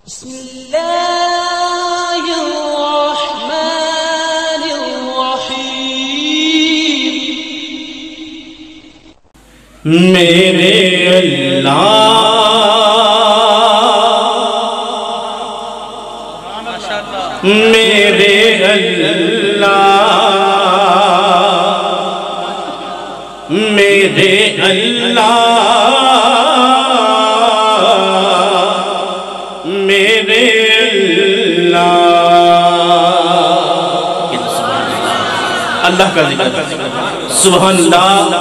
بسم اللہ الرحمن الرحیم میرے اللہ میرے اللہ میرے اللہ میرے اللہ کا ذکر سبحان اللہ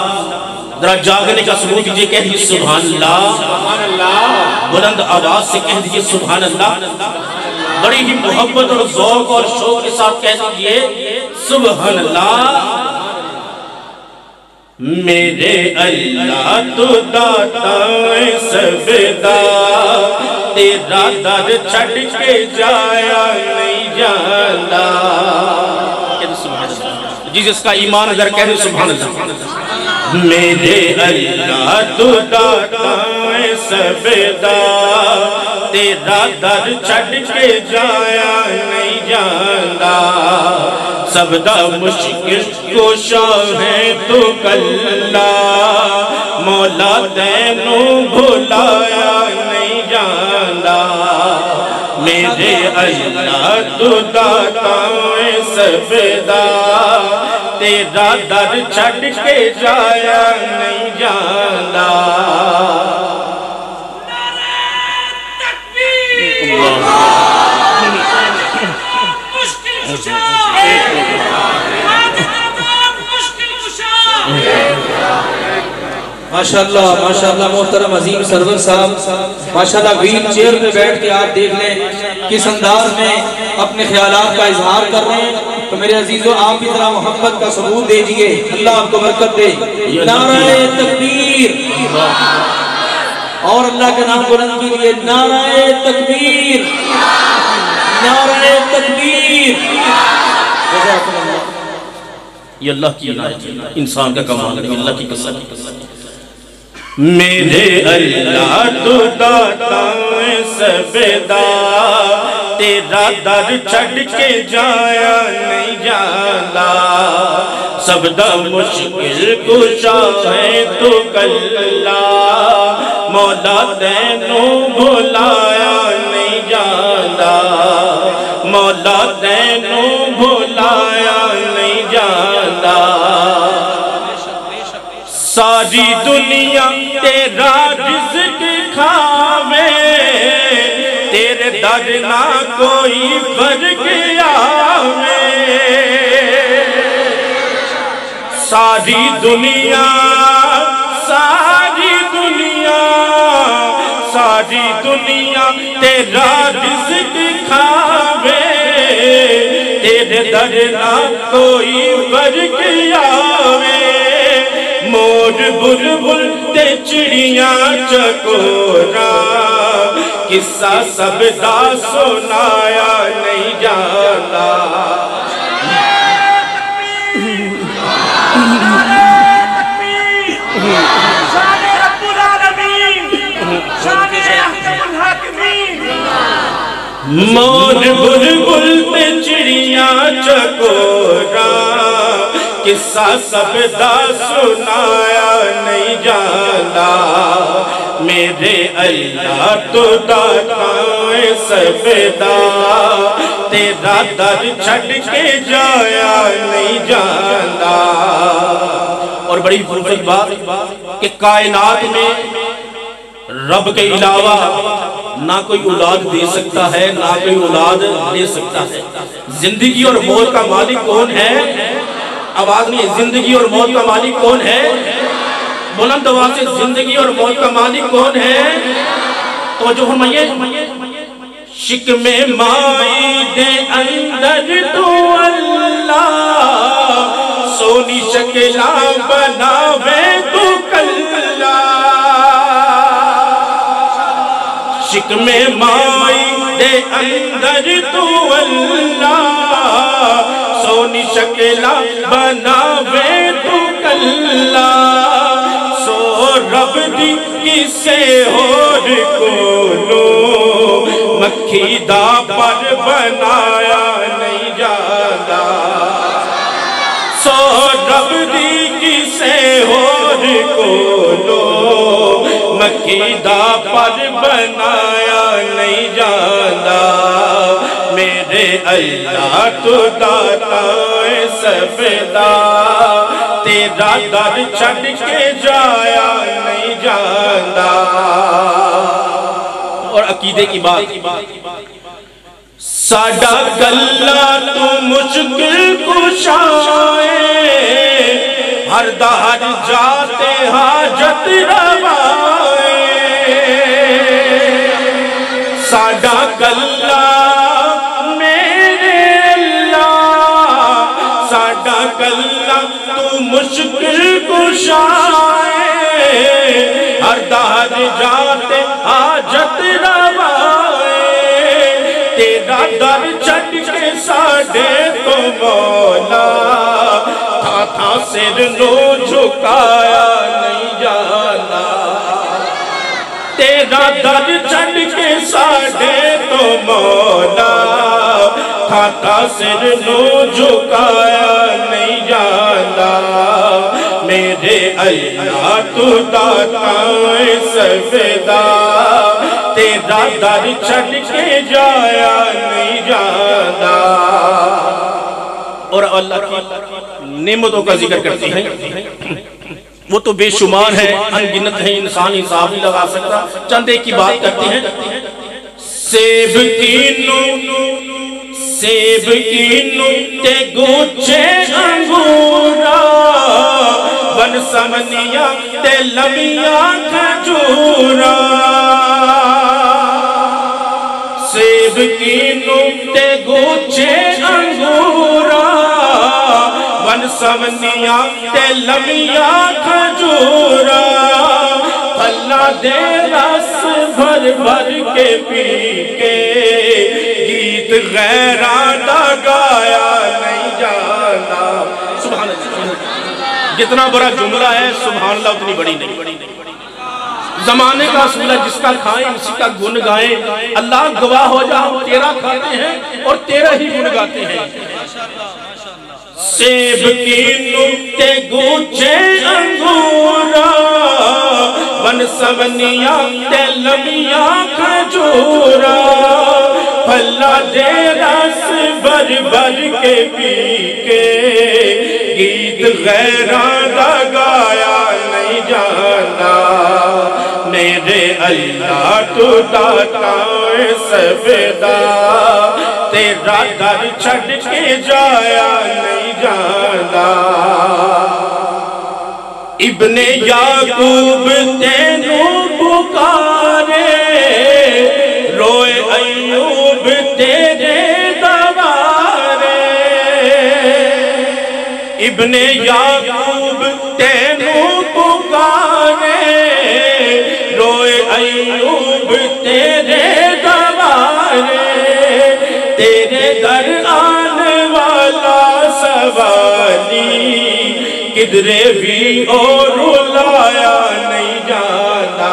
ذرا جاگنے کا ثبوت دیجئے کہہ دیجئے سبحان اللہ بلند آواز سے کہہ دیجئے سبحان اللہ بڑی ہی محبت اور ذوق اور شوق کے ساتھ کہہ دیجئے سبحان اللہ میرے اللہ تو داتا سب دا تیرا در چھڑ کے جایا نہیں جانا جی جس کا ایمان اگر کہہ دیں سبحان اللہ میرے اللہ تو داتا سب دا تیرا در چھڑ کے جایا نہیں جانا سب دا مشکل کوشا ہے تو کلا مولا تینوں بھولایا نہیں جانا میرے اللہ تو داتا سب دا تیرا در چھڑ کے جایا نہیں جانا ماشاءاللہ محترم عظیم سرور صاحب ماشاءاللہ ویل چیئر پہ بیٹھ کے آپ دیکھ لیں کس انداز میں اپنے خیالات کا اظہار کر رہے ہیں تو میرے عزیزو آپ بھی ذرا محبت کا ثبوت دیجئے اللہ آپ کو برکت دے نعرہ تکبیر اور اللہ کے نام بلند کیجئے نعرہ تکبیر نعرہ تکبیر یہ اللہ کی عنایت ہے انسان کا کمال ہے اللہ کی قسم میرے اللہ تو داتا سب دا تیرا در چھڑ کے جایا نہیں جانا سب دا مشکل کشا ہے تو کلا مولا تینوں بھولایا نہیں جانا مولا تینوں بھولایا نہیں جانا ساری دنیا تیرا رزق کھاوے تیرے در نہ کوئی فرق آوے ساری دنیا تیرا رزق کھاوے تیرے در نہ کوئی فرق آوے مور بلبل تے چڑیاں چکورا قصہ سب دا سنایا نہیں جانا مور بلبل تے چڑیاں چکورا قصہ سب دا سنایا نہیں جانا میرے اللہ تو داتا سب دا تیرا در چھڑ کے جایا نہیں جانا اور بڑی خوبصورت بات کہ کائنات میں رب کے علاوہ نہ کوئی اولاد دے سکتا ہے نہ کوئی اولاد لے سکتا ہے زندگی اور موت کا مالک کون ہے آواز نہیں زندگی اور موت کا مالک کون ہے بلند آواز سے زندگی اور موت کا مالک کون ہے توجہ فرمائیے شکم مائی دے اندر تو اللہ سونی شکلہ بناوے تو کلا شکم مائی دے اندر تو اللہ سونی شکلہ بناوے تو کلا سو رب دی کسے اور کولو مکھی دا پر بنایا نہیں جانا سو رب دی کسے اور کولو مکھی دا پر بنایا نہیں جانا میرے اللہ تو داتا سب دا تیرا در چھڑ کے جایا نہیں جانا اور عقیدے کی بات ساڈا گلہ تو مشکل کشائے ہر دہر جاتے حاجت روائے ساڈا گلہ میرے اللہ ساڈا گلہ تو مشکل کشائے ہر دہر جاتے حاجت روائے تیرا در چھٹ کے ساڑھے تو مولا تھا سر نو جھکایا نہیں جانا تیرا در چھٹ کے ساڑھے تو مولا تھا سر نو جھکایا نہیں جانا میرے اللہ تو داتا سفیدہ تیرا در چھٹ کے جایا نہیں جانا اور اللہ کی نعمتوں کا ذکر کرتی ہیں وہ تو بے شمار ہے انگنت ہے انسان حساب نہیں لگا سکتا چند ایک کی بات کرتے ہیں سیب کی نوتے گوچے انگورا بن سمنیا تے لمیاں کھجورا سیب کی نوتے گوچے انگورا بن سمنیا تے لمیاں کھجورا پھلا دے رس بھر بھر کے پی کے گیت غیران دا گایا نہیں جانا سبحان اللہ جتنا بڑا جملہ ہے سبحان اللہ اتنی بڑی نہیں زمانے کا اصول ہے جس کا کھائیں اسی کا گن گائیں اللہ گواہ ہو جا ہم تیرا کھاتے ہیں اور تیرا ہی گن گاتے ہیں سیب کی نوتے گوچے انگورا بن سمنیا تے لمیاں کھجورا پھلا دے رس بھر بھر کے پی کے گیت غیران دا گایا نہیں جانا میرے اللہ تو داتا سفیدہ تیرا در چھڑ کے جایا نہیں جانا ابن یعقوب تینوں پکارے روئے ایوب تیرے دوارے ابن یعقوب تینوں پکارے روئے ایوب تیرے دوارے تیرے در آنے والا سوالی کدرے بھی اور لایا نہیں جانا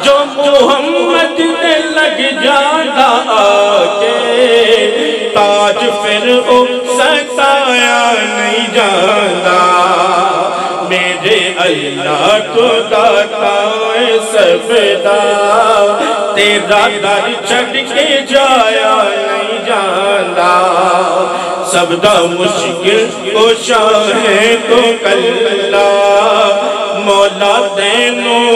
جو محمد نے لگ جانا آکے تاج پھر ستایا نہیں جانا میرے اللہ تو داتا سفیدہ تیرا در چھڑ کے جایا نہیں جانا سب دا مشکل کوشاں ہے تو کلا مولا دینوں